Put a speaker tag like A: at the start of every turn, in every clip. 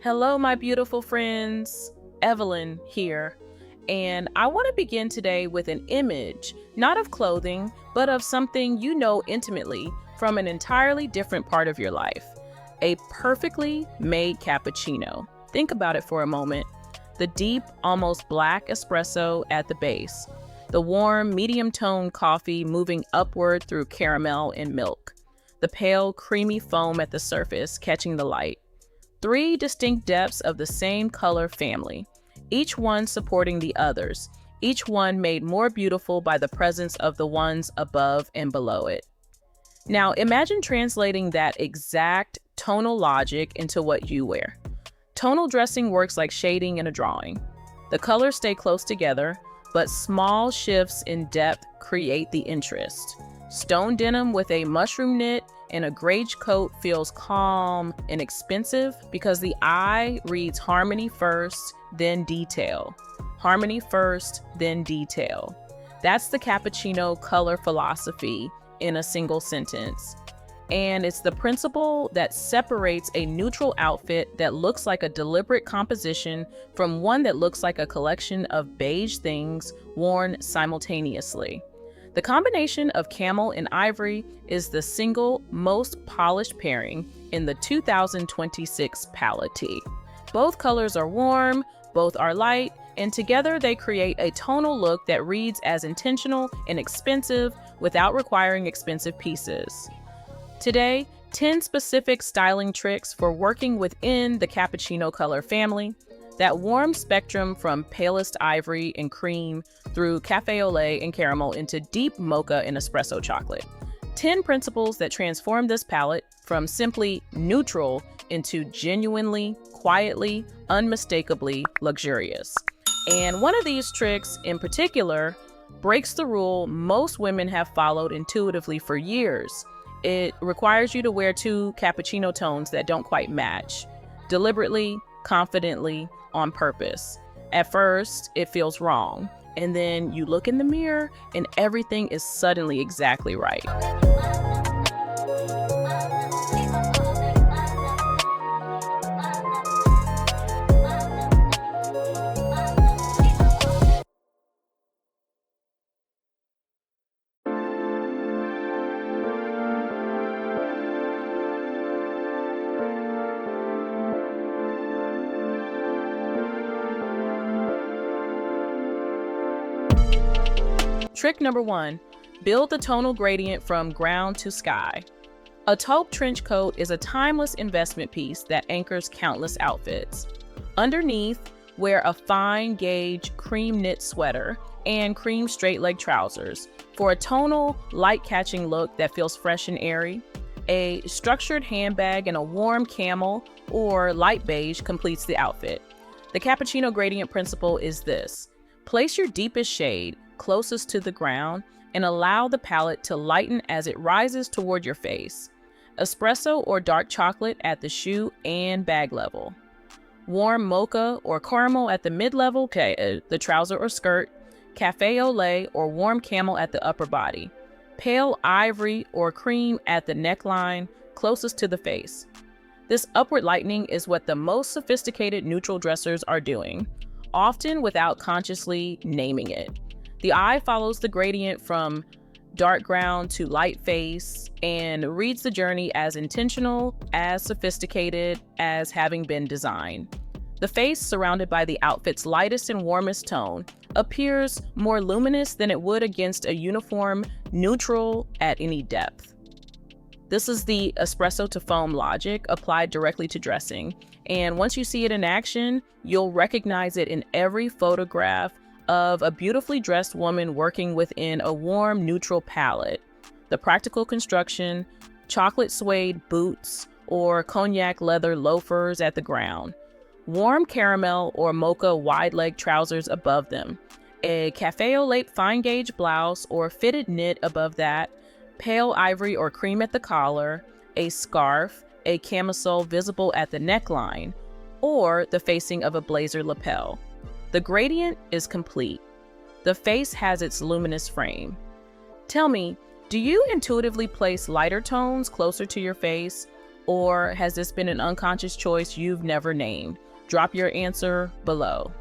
A: Hello, my beautiful friends. Evelyn here. And I want to begin today with an image, not of clothing, but of something you know intimately from an entirely different part of your life. A perfectly made cappuccino. Think about it for a moment. The deep, almost black espresso at the base. The warm, medium-toned coffee moving upward through caramel and milk. The pale, creamy foam at the surface catching the light. Three distinct depths of the same color family, each one supporting the others, each one made more beautiful by the presence of the ones above and below it. Now imagine translating that exact tonal logic into what you wear. Tonal dressing works like shading in a drawing. The colors stay close together, but small shifts in depth create the interest. Stone denim with a mushroom knit and a grage coat feels calm and expensive because the eye reads harmony first, then detail. Harmony first, then detail. That's the cappuccino color philosophy in a single sentence. And it's the principle that separates a neutral outfit that looks like a deliberate composition from one that looks like a collection of beige things worn simultaneously. The combination of camel and ivory is the single most polished pairing in the 2026 palette tee. Both colors are warm, both are light, and together they create a tonal look that reads as intentional and expensive without requiring expensive pieces. Today, 10 specific styling tricks for working within the cappuccino color family. That warm spectrum from palest ivory and cream through cafe au lait and caramel into deep mocha and espresso chocolate. 10 principles that transform this palette from simply neutral into genuinely, quietly, unmistakably luxurious. And one of these tricks in particular breaks the rule most women have followed intuitively for years. It requires you to wear two cappuccino tones that don't quite match, deliberately, confidently, on purpose. At first, it feels wrong, and then you look in the mirror and everything is suddenly exactly right. Trick number 1, build the tonal gradient from ground to sky. A taupe trench coat is a timeless investment piece that anchors countless outfits. Underneath, wear a fine gauge cream knit sweater and cream straight leg trousers for a tonal, light-catching look that feels fresh and airy. A structured handbag and a warm camel or light beige completes the outfit. The cappuccino gradient principle is this: place your deepest shade closest to the ground and allow the palette to lighten as it rises toward your face. Espresso or dark chocolate at the shoe and bag level. Warm mocha or caramel at the mid-level, the trouser or skirt. Cafe au lait or warm camel at the upper body. Pale ivory or cream at the neckline closest to the face. This upward lightening is what the most sophisticated neutral dressers are doing, often without consciously naming it. The eye follows the gradient from dark ground to light face and reads the journey as intentional, as sophisticated as having been designed. The face, surrounded by the outfit's lightest and warmest tone, appears more luminous than it would against a uniform neutral at any depth. This is the espresso to foam logic applied directly to dressing, and once you see it in action, you'll recognize it in every photograph of a beautifully dressed woman working within a warm, neutral palette. The practical construction, chocolate suede boots or cognac leather loafers at the ground. Warm caramel or mocha wide leg trousers above them. A cafe au lait fine gauge blouse or fitted knit above that. Pale ivory or cream at the collar. A scarf, a camisole visible at the neckline, or the facing of a blazer lapel. The gradient is complete. The face has its luminous frame. Tell me, do you intuitively place lighter tones closer to your face Or has this been an unconscious choice you've never named? Drop your answer below.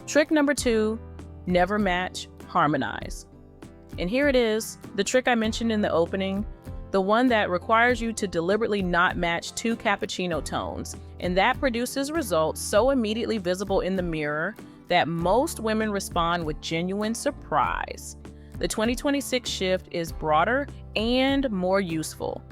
A: Trick number 2, never match, harmonize. And here it is, the trick I mentioned in the opening, the one that requires you to deliberately not match 2 cappuccino tones, and that produces results so immediately visible in the mirror that most women respond with genuine surprise. The 2026 shift is broader and more useful.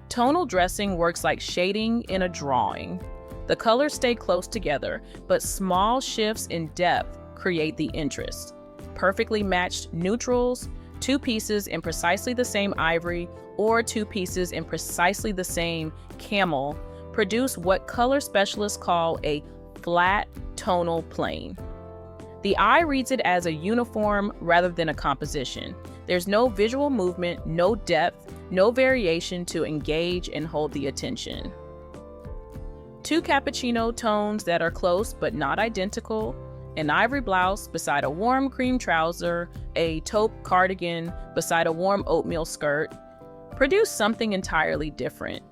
A: Tonal dressing works like shading in a drawing. The colors stay close together, but small shifts in depth create the interest. Perfectly matched neutrals, 2 pieces in precisely the same ivory, or 2 pieces in precisely the same camel produce what color specialists call a flat tonal plane. The eye reads it as a uniform rather than a composition. There's no visual movement, no depth, no variation to engage and hold the attention. 2 cappuccino tones that are close but not identical, an ivory blouse beside a warm cream trouser, a taupe cardigan beside a warm oatmeal skirt, produce something entirely different.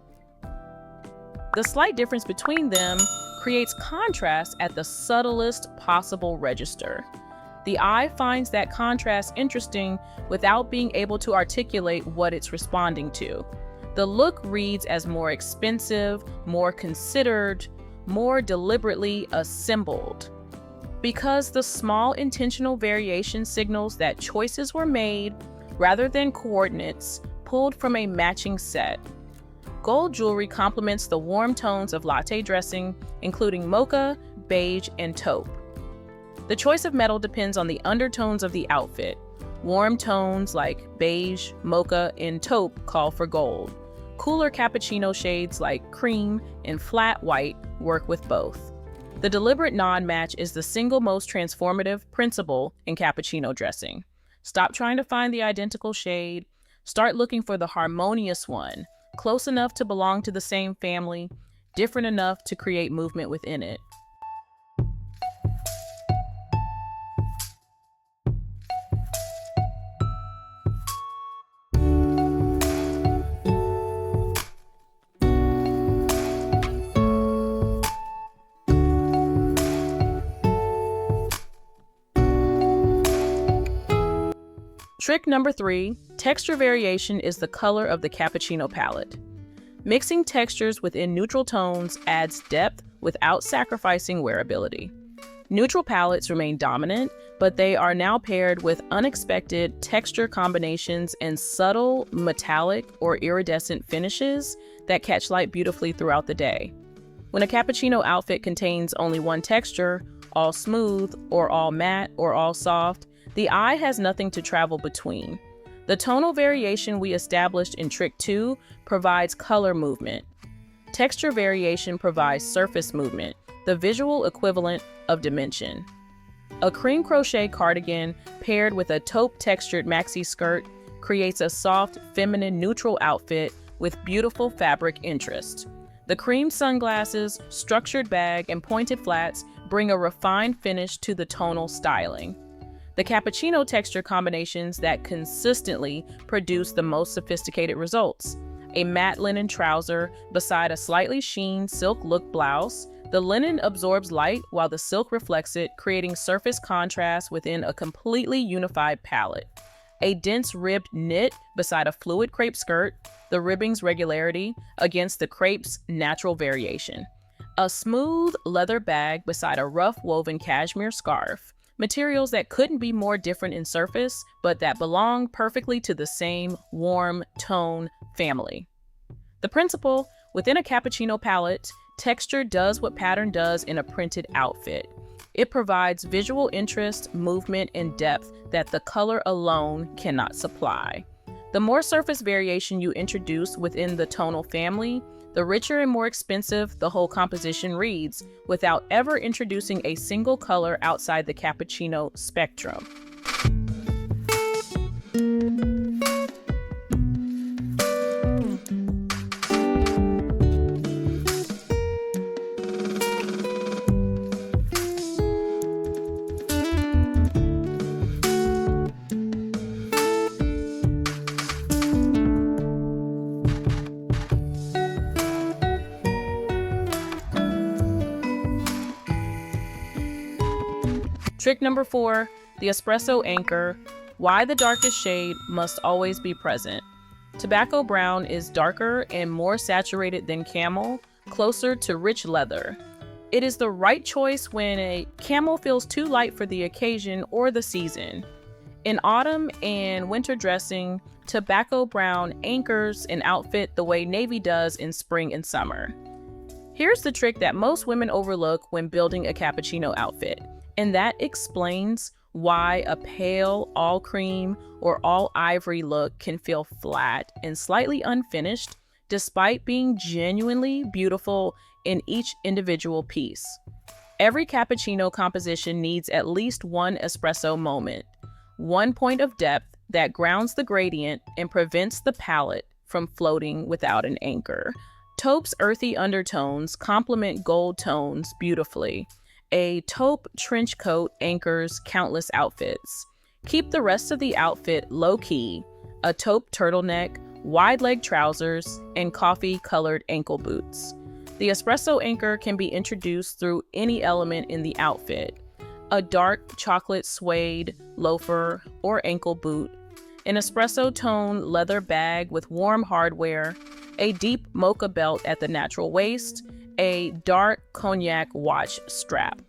A: The slight difference between them creates contrast at the subtlest possible register. The eye finds that contrast interesting without being able to articulate what it's responding to. The look reads as more expensive, more considered, more deliberately assembled. Because the small intentional variation signals that choices were made rather than coordinates pulled from a matching set. Gold jewelry complements the warm tones of latte dressing, including mocha, beige, and taupe. The choice of metal depends on the undertones of the outfit. Warm tones like beige, mocha, and taupe call for gold. Cooler cappuccino shades like cream and flat white work with both. The deliberate non-match is the single most transformative principle in cappuccino dressing. Stop trying to find the identical shade. Start looking for the harmonious one, close enough to belong to the same family, different enough to create movement within it. Trick number 3, texture variation is the color of the cappuccino palette. Mixing textures within neutral tones adds depth without sacrificing wearability. Neutral palettes remain dominant, but they are now paired with unexpected texture combinations and subtle, metallic, or iridescent finishes that catch light beautifully throughout the day. When a cappuccino outfit contains only one texture, all smooth, or all matte, or all soft, the eye has nothing to travel between. The tonal variation we established in Trick 2 provides color movement. Texture variation provides surface movement, the visual equivalent of dimension. A cream crochet cardigan paired with a taupe textured maxi skirt creates a soft, feminine, neutral outfit with beautiful fabric interest. The cream sunglasses, structured bag, and pointed flats bring a refined finish to the tonal styling. The cappuccino texture combinations that consistently produce the most sophisticated results. A matte linen trouser beside a slightly sheen silk look blouse. The linen absorbs light while the silk reflects it, creating surface contrast within a completely unified palette. A dense ribbed knit beside a fluid crepe skirt, the ribbing's regularity against the crepe's natural variation. A smooth leather bag beside a rough woven cashmere scarf. Materials that couldn't be more different in surface, but that belong perfectly to the same warm tone family. The principle, within a cappuccino palette, texture does what pattern does in a printed outfit. It provides visual interest, movement, and depth that the color alone cannot supply. The more surface variation you introduce within the tonal family, The richer and more expensive the whole composition reads, without ever introducing a single color outside the cappuccino spectrum. Trick number 4, the espresso anchor. Why the darkest shade must always be present. Tobacco brown is darker and more saturated than camel, closer to rich leather. It is the right choice when a camel feels too light for the occasion or the season. In autumn and winter dressing, tobacco brown anchors an outfit the way navy does in spring and summer. Here's the trick that most women overlook when building a cappuccino outfit. And that explains why a pale all cream or all ivory look can feel flat and slightly unfinished despite being genuinely beautiful in each individual piece. Every cappuccino composition needs at least one espresso moment, one point of depth that grounds the gradient and prevents the palette from floating without an anchor. Taupe's earthy undertones complement gold tones beautifully. A taupe trench coat anchors countless outfits. Keep the rest of the outfit low-key, a taupe turtleneck, wide-leg trousers, and coffee-colored ankle boots. The espresso anchor can be introduced through any element in the outfit: a dark chocolate suede loafer or ankle boot, an espresso tone leather bag with warm hardware, a deep mocha belt at the natural waist, a dark cognac watch strap.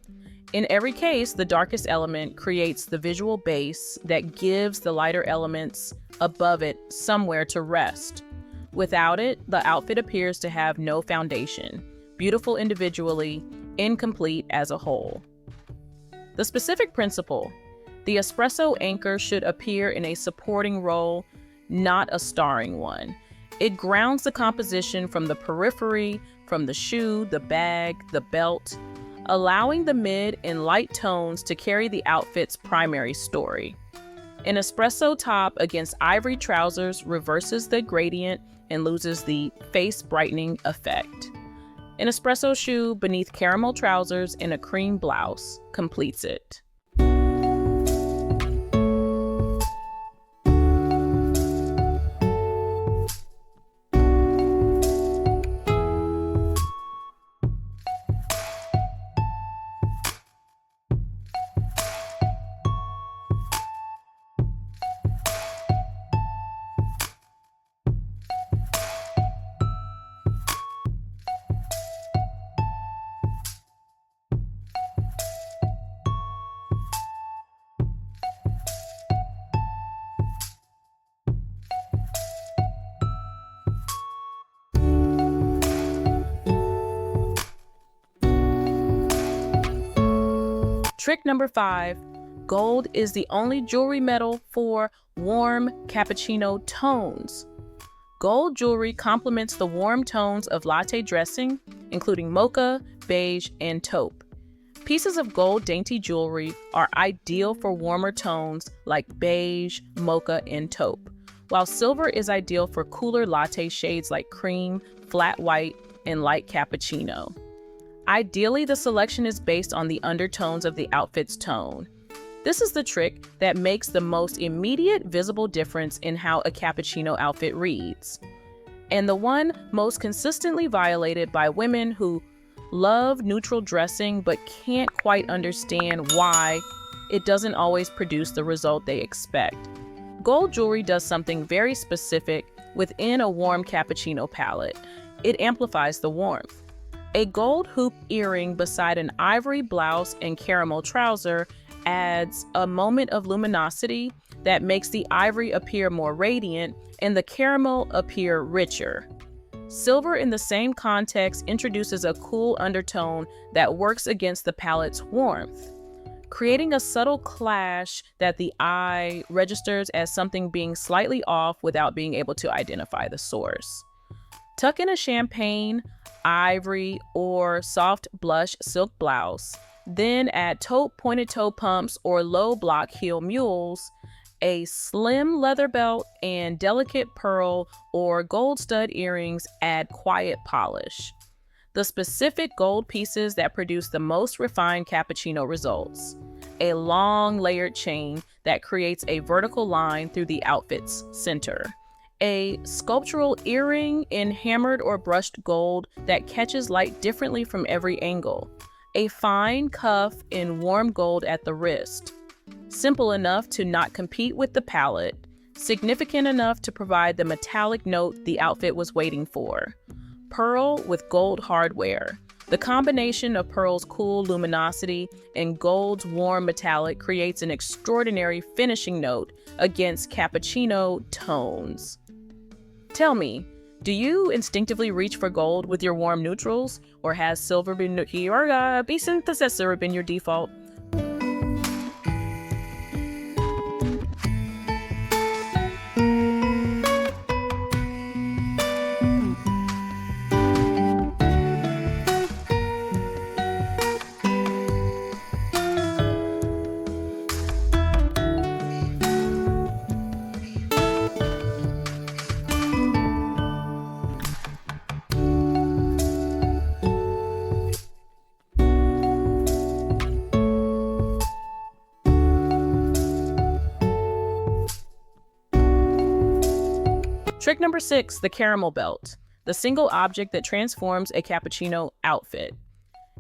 A: In every case, the darkest element creates the visual base that gives the lighter elements above it somewhere to rest. Without it, the outfit appears to have no foundation, beautiful individually, incomplete as a whole. The specific principle: the espresso anchor should appear in a supporting role, not a starring one. It grounds the composition from the periphery, from the shoe, the bag, the belt, allowing the mid and light tones to carry the outfit's primary story. An espresso top against ivory trousers reverses the gradient and loses the face brightening effect. An espresso shoe beneath caramel trousers and a cream blouse completes it. Trick number 5, gold is the only jewelry metal for warm cappuccino tones. Gold jewelry complements the warm tones of latte dressing, including mocha, beige, and taupe. Pieces of gold dainty jewelry are ideal for warmer tones like beige, mocha, and taupe, while silver is ideal for cooler latte shades like cream, flat white, and light cappuccino. Ideally, the selection is based on the undertones of the outfit's tone. This is the trick that makes the most immediate visible difference in how a cappuccino outfit reads, and the one most consistently violated by women who love neutral dressing but can't quite understand why it doesn't always produce the result they expect. Gold jewelry does something very specific within a warm cappuccino palette. It amplifies the warmth. A gold hoop earring beside an ivory blouse and caramel trouser adds a moment of luminosity that makes the ivory appear more radiant and the caramel appear richer. Silver in the same context introduces a cool undertone that works against the palette's warmth, creating a subtle clash that the eye registers as something being slightly off without being able to identify the source. Tuck in a champagne, ivory, or soft blush silk blouse. Then add taupe pointed toe pumps or low block heel mules, a slim leather belt, and delicate pearl or gold stud earrings add quiet polish. The specific gold pieces that produce the most refined cappuccino results. A long layered chain that creates a vertical line through the outfit's center. A sculptural earring in hammered or brushed gold that catches light differently from every angle. A fine cuff in warm gold at the wrist. Simple enough to not compete with the palette, significant enough to provide the metallic note the outfit was waiting for. Pearl with gold hardware. The combination of pearl's cool luminosity and gold's warm metallic creates an extraordinary finishing note against cappuccino tones. Tell me, do you instinctively reach for gold with your warm neutrals, or has silver been your synthesizer been your default? Trick number 6, the caramel belt, the single object that transforms a cappuccino outfit.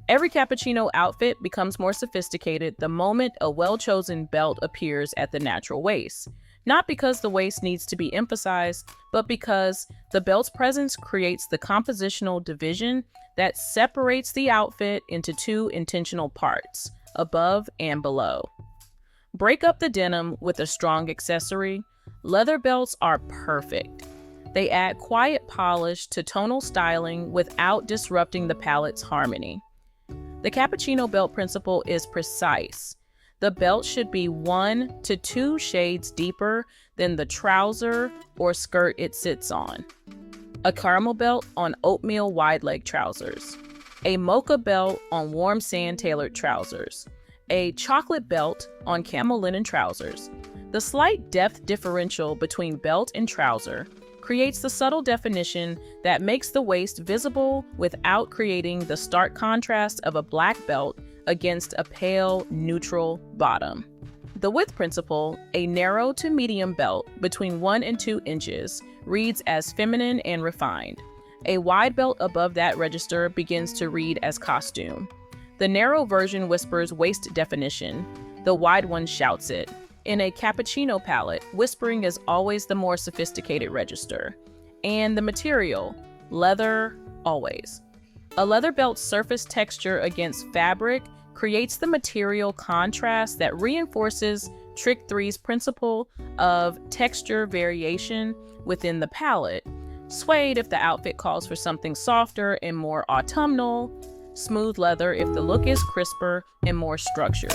A: Every cappuccino outfit becomes more sophisticated the moment a well-chosen belt appears at the natural waist. Not because the waist needs to be emphasized, but because the belt's presence creates the compositional division that separates the outfit into two intentional parts, above and below. Break up the denim with a strong accessory. Leather belts are perfect. They add quiet polish to tonal styling without disrupting the palette's harmony. The cappuccino belt principle is precise. The belt should be 1 to 2 shades deeper than the trouser or skirt it sits on. A caramel belt on oatmeal wide leg trousers. A mocha belt on warm sand tailored trousers. A chocolate belt on camel linen trousers. The slight depth differential between belt and trouser creates the subtle definition that makes the waist visible without creating the stark contrast of a black belt against a pale, neutral bottom. The width principle, a narrow to medium belt between 1 and 2 inches, reads as feminine and refined. A wide belt above that register begins to read as costume. The narrow version whispers waist definition. The wide one shouts it. In a cappuccino palette, whispering is always the more sophisticated register. And the material, leather, always. A leather belt's surface texture against fabric creates the material contrast that reinforces Trick 3's principle of texture variation within the palette. Suede if the outfit calls for something softer and more autumnal, smooth leather if the look is crisper and more structured.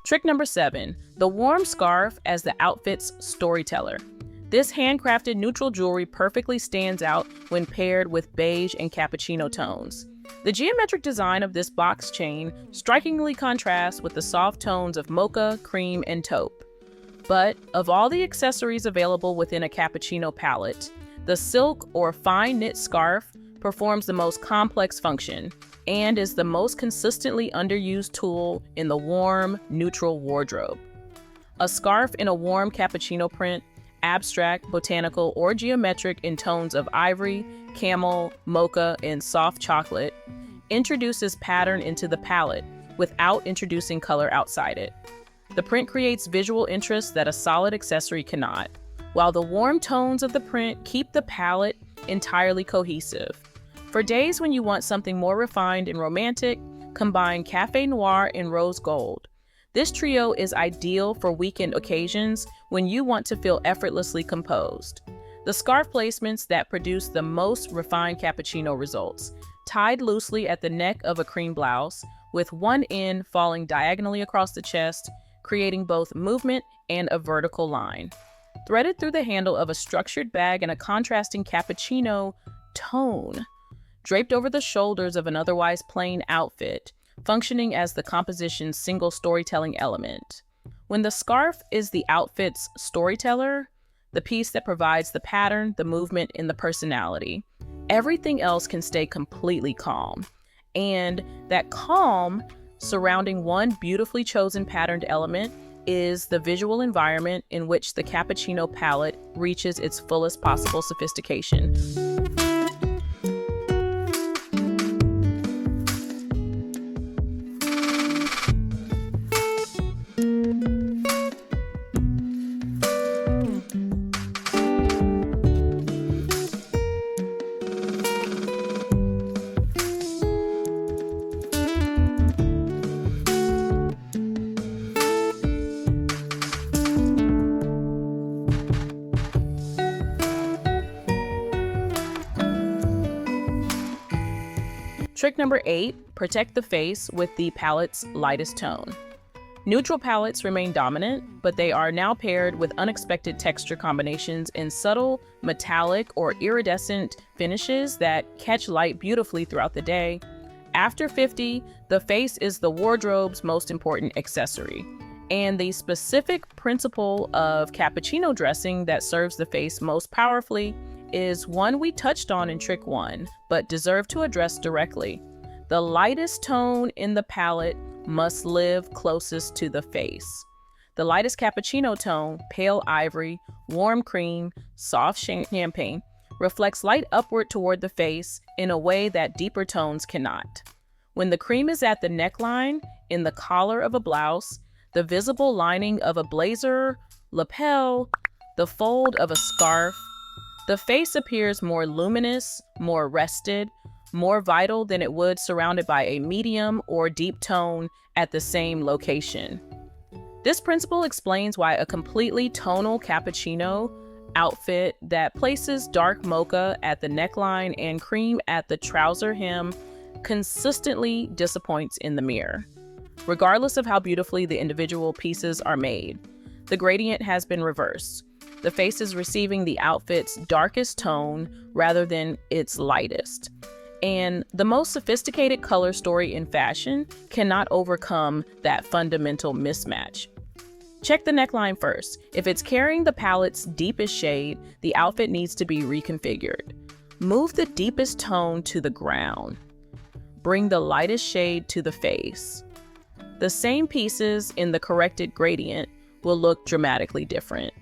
A: Trick number 7, the warm scarf as the outfit's storyteller. This handcrafted neutral jewelry perfectly stands out when paired with beige and cappuccino tones. The geometric design of this box chain strikingly contrasts with the soft tones of mocha, cream, and taupe. But of all the accessories available within a cappuccino palette, the silk or fine knit scarf performs the most complex function and is the most consistently underused tool in the warm, neutral wardrobe. A scarf in a warm cappuccino print, abstract, botanical, or geometric in tones of ivory, camel, mocha, and soft chocolate, introduces pattern into the palette, without introducing color outside it. The print creates visual interest that a solid accessory cannot, while the warm tones of the print keep the palette entirely cohesive. For days when you want something more refined and romantic, combine Cafe Noir and Rose Gold. This trio is ideal for weekend occasions when you want to feel effortlessly composed. The scarf placements that produce the most refined cappuccino results, tied loosely at the neck of a cream blouse, with one end falling diagonally across the chest, creating both movement and a vertical line. Threaded through the handle of a structured bag in a contrasting cappuccino tone, draped over the shoulders of an otherwise plain outfit, functioning as the composition's single storytelling element. When the scarf is the outfit's storyteller, the piece that provides the pattern, the movement, and the personality, everything else can stay completely calm. And that calm surrounding one beautifully chosen patterned element is the visual environment in which the cappuccino palette reaches its fullest possible sophistication. Trick number 8, protect the face with the palette's lightest tone. Neutral palettes remain dominant, but they are now paired with unexpected texture combinations in subtle, metallic, or iridescent finishes that catch light beautifully throughout the day. After 50, the face is the wardrobe's most important accessory, and the specific principle of cappuccino dressing that serves the face most powerfully is one we touched on in Trick 1, but deserve to address directly. The lightest tone in the palette must live closest to the face. The lightest cappuccino tone, pale ivory, warm cream, soft champagne, reflects light upward toward the face in a way that deeper tones cannot. When the cream is at the neckline, in the collar of a blouse, the visible lining of a blazer, lapel, the fold of a scarf, the face appears more luminous, more rested, more vital than it would surrounded by a medium or deep tone at the same location. This principle explains why a completely tonal cappuccino outfit that places dark mocha at the neckline and cream at the trouser hem consistently disappoints in the mirror, regardless of how beautifully the individual pieces are made. The gradient has been reversed. The face is receiving the outfit's darkest tone rather than its lightest. And the most sophisticated color story in fashion cannot overcome that fundamental mismatch. Check the neckline first. If it's carrying the palette's deepest shade, the outfit needs to be reconfigured. Move the deepest tone to the ground. Bring the lightest shade to the face. The same pieces in the corrected gradient will look dramatically different.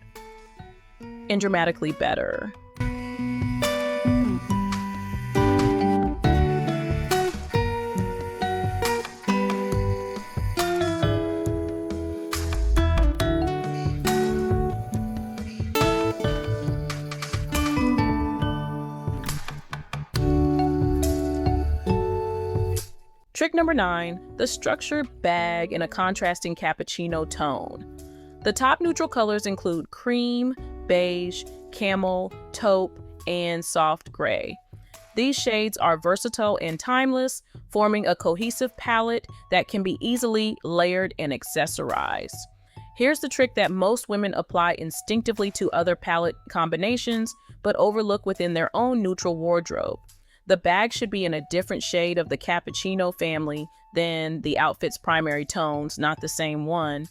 A: And dramatically better. Trick number 9, the structured bag in a contrasting cappuccino tone. The top neutral colors include cream, beige, camel, taupe, and soft gray. These shades are versatile and timeless, forming a cohesive palette that can be easily layered and accessorized. Here's the trick that most women apply instinctively to other palette combinations, but overlook within their own neutral wardrobe. The bag should be in a different shade of the cappuccino family than the outfit's primary tones, not the same one.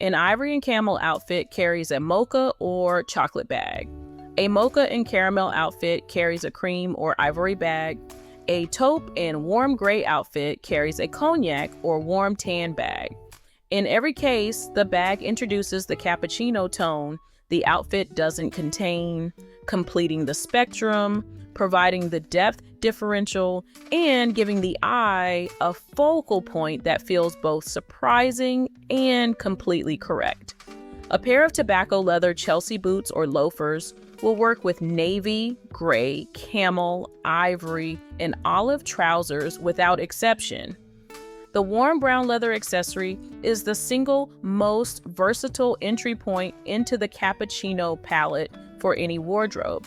A: An ivory and camel outfit carries a mocha or chocolate bag. A mocha and caramel outfit carries a cream or ivory bag. A taupe and warm gray outfit carries a cognac or warm tan bag. In every case, the bag introduces the cappuccino tone the outfit doesn't contain, completing the spectrum, providing the depth differential, and giving the eye a focal point that feels both surprising and completely correct. A pair of tobacco leather Chelsea boots or loafers will work with navy, gray, camel, ivory, and olive trousers without exception. The warm brown leather accessory is the single most versatile entry point into the Cappuccino palette for any wardrobe.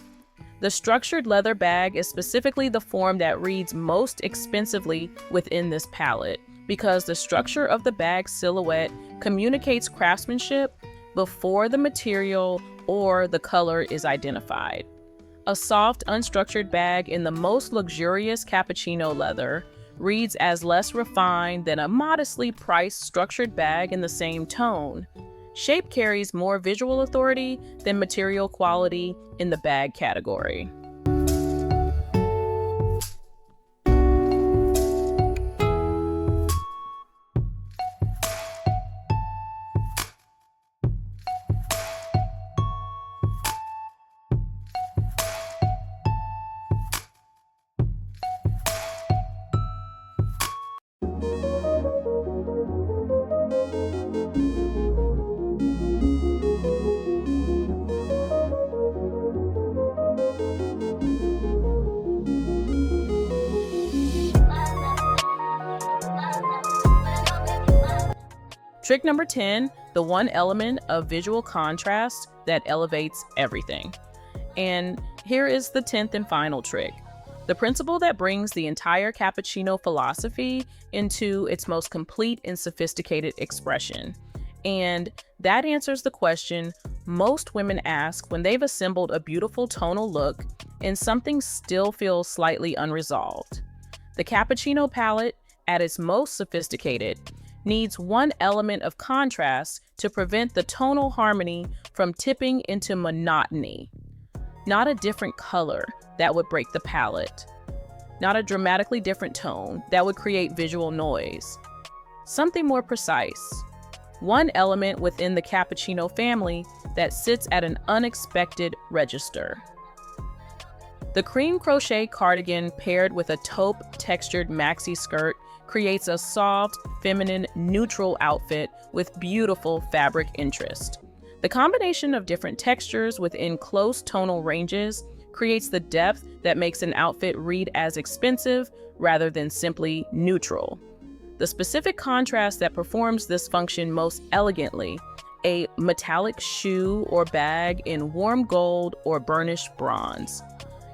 A: The structured leather bag is specifically the form that reads most expensively within this palette because the structure of the bag silhouette communicates craftsmanship before the material or the color is identified. A soft, unstructured bag in the most luxurious Cappuccino leather reads as less refined than a modestly priced structured bag in the same tone. Shape carries more visual authority than material quality in the bag category. Trick number 10, the one element of visual contrast that elevates everything. And here is the 10th and final trick. The principle that brings the entire Cappuccino philosophy into its most complete and sophisticated expression. And that answers the question most women ask when they've assembled a beautiful tonal look and something still feels slightly unresolved. The Cappuccino palette, at its most sophisticated, needs one element of contrast to prevent the tonal harmony from tipping into monotony. Not a different color that would break the palette. Not a dramatically different tone that would create visual noise. Something more precise. One element within the Cappuccino family that sits at an unexpected register. The cream crochet cardigan paired with a taupe textured maxi skirt creates a soft, feminine, neutral outfit with beautiful fabric interest. The combination of different textures within close tonal ranges creates the depth that makes an outfit read as expensive rather than simply neutral. The specific contrast that performs this function most elegantly, a metallic shoe or bag in warm gold or burnished bronze.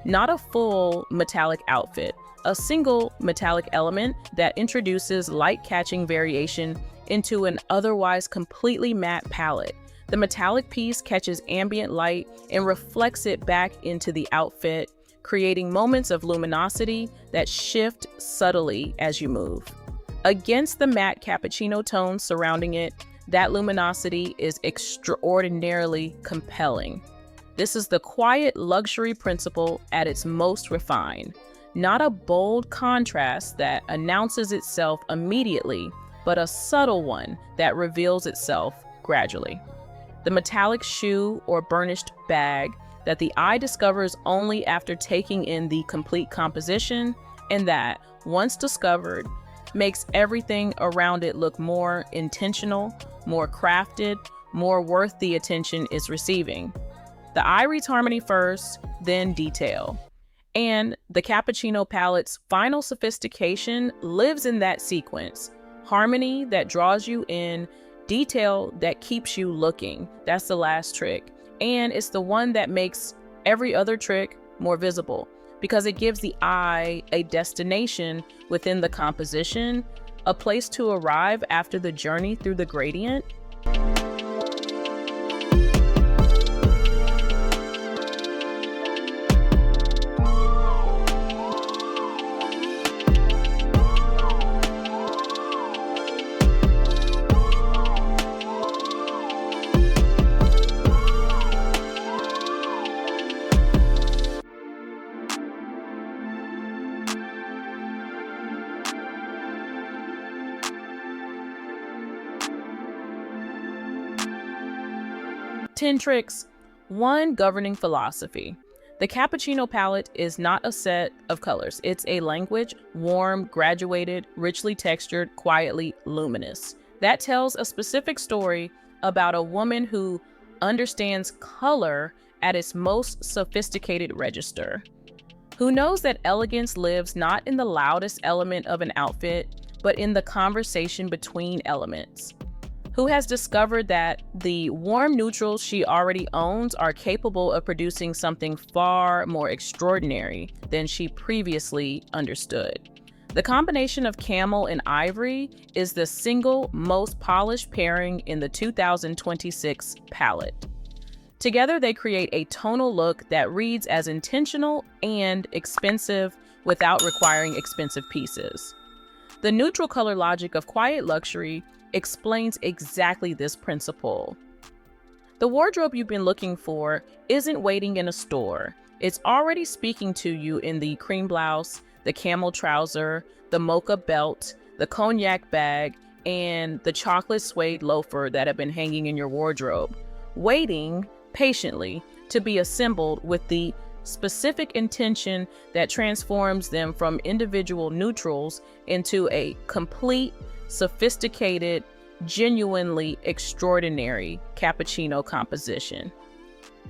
A: Not a full metallic outfit, a single metallic element that introduces light-catching variation into an otherwise completely matte palette. The metallic piece catches ambient light and reflects it back into the outfit, creating moments of luminosity that shift subtly as you move. Against the matte Cappuccino tones surrounding it, that luminosity is extraordinarily compelling. This is the quiet luxury principle at its most refined. Not a bold contrast that announces itself immediately, but a subtle one that reveals itself gradually. The metallic shoe or burnished bag that the eye discovers only after taking in the complete composition, and that, once discovered, makes everything around it look more intentional, more crafted, more worth the attention it's receiving. The eye reads harmony first, then detail. And the Cappuccino palette's final sophistication lives in that sequence. Harmony that draws you in, detail that keeps you looking. That's the last trick. And it's the one that makes every other trick more visible because it gives the eye a destination within the composition, a place to arrive after the journey through the gradient. Ten tricks. 1. Governing philosophy. The Cappuccino palette is not a set of colors. It's a language, warm, graduated, richly textured, quietly luminous. That tells a specific story about a woman who understands color at its most sophisticated register, who knows that elegance lives not in the loudest element of an outfit, but in the conversation between elements, who has discovered that the warm neutrals she already owns are capable of producing something far more extraordinary than she previously understood. The combination of camel and ivory is the single most polished pairing in the 2026 palette. Together, they create a tonal look that reads as intentional and expensive without requiring expensive pieces. The neutral color logic of quiet luxury explains exactly this principle. The wardrobe you've been looking for isn't waiting in a store. It's already speaking to you in the cream blouse, the camel trouser, the mocha belt, the cognac bag, and the chocolate suede loafer that have been hanging in your wardrobe, waiting patiently to be assembled with the specific intention that transforms them from individual neutrals into a complete, sophisticated, genuinely extraordinary cappuccino composition.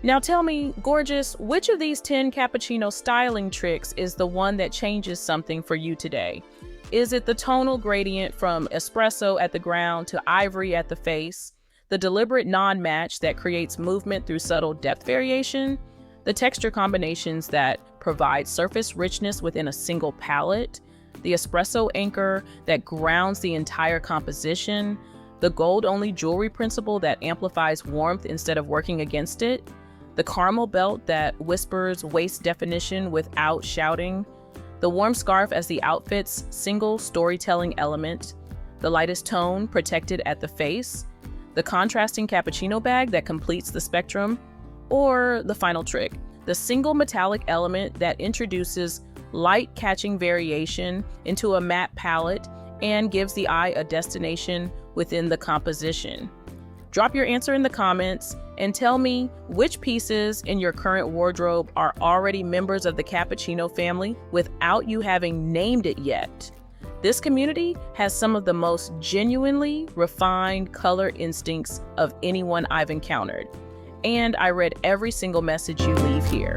A: Now tell me, gorgeous, which of these 10 cappuccino styling tricks is the one that changes something for you today? Is it the tonal gradient from espresso at the ground to ivory at the face? The deliberate non-match that creates movement through subtle depth variation? The texture combinations that provide surface richness within a single palette? The espresso anchor that grounds the entire composition? The gold-only jewelry principle that amplifies warmth instead of working against it? The caramel belt that whispers waist definition without shouting? The warm scarf as the outfit's single storytelling element? The lightest tone protected at the face? The contrasting cappuccino bag that completes the spectrum? Or the final trick, the single metallic element that introduces light catching variation into a matte palette and gives the eye a destination within the composition? Drop your answer in the comments and tell me which pieces in your current wardrobe are already members of the Cappuccino family without you having named it yet. This community has some of the most genuinely refined color instincts of anyone I've encountered, and I read every single message you leave here.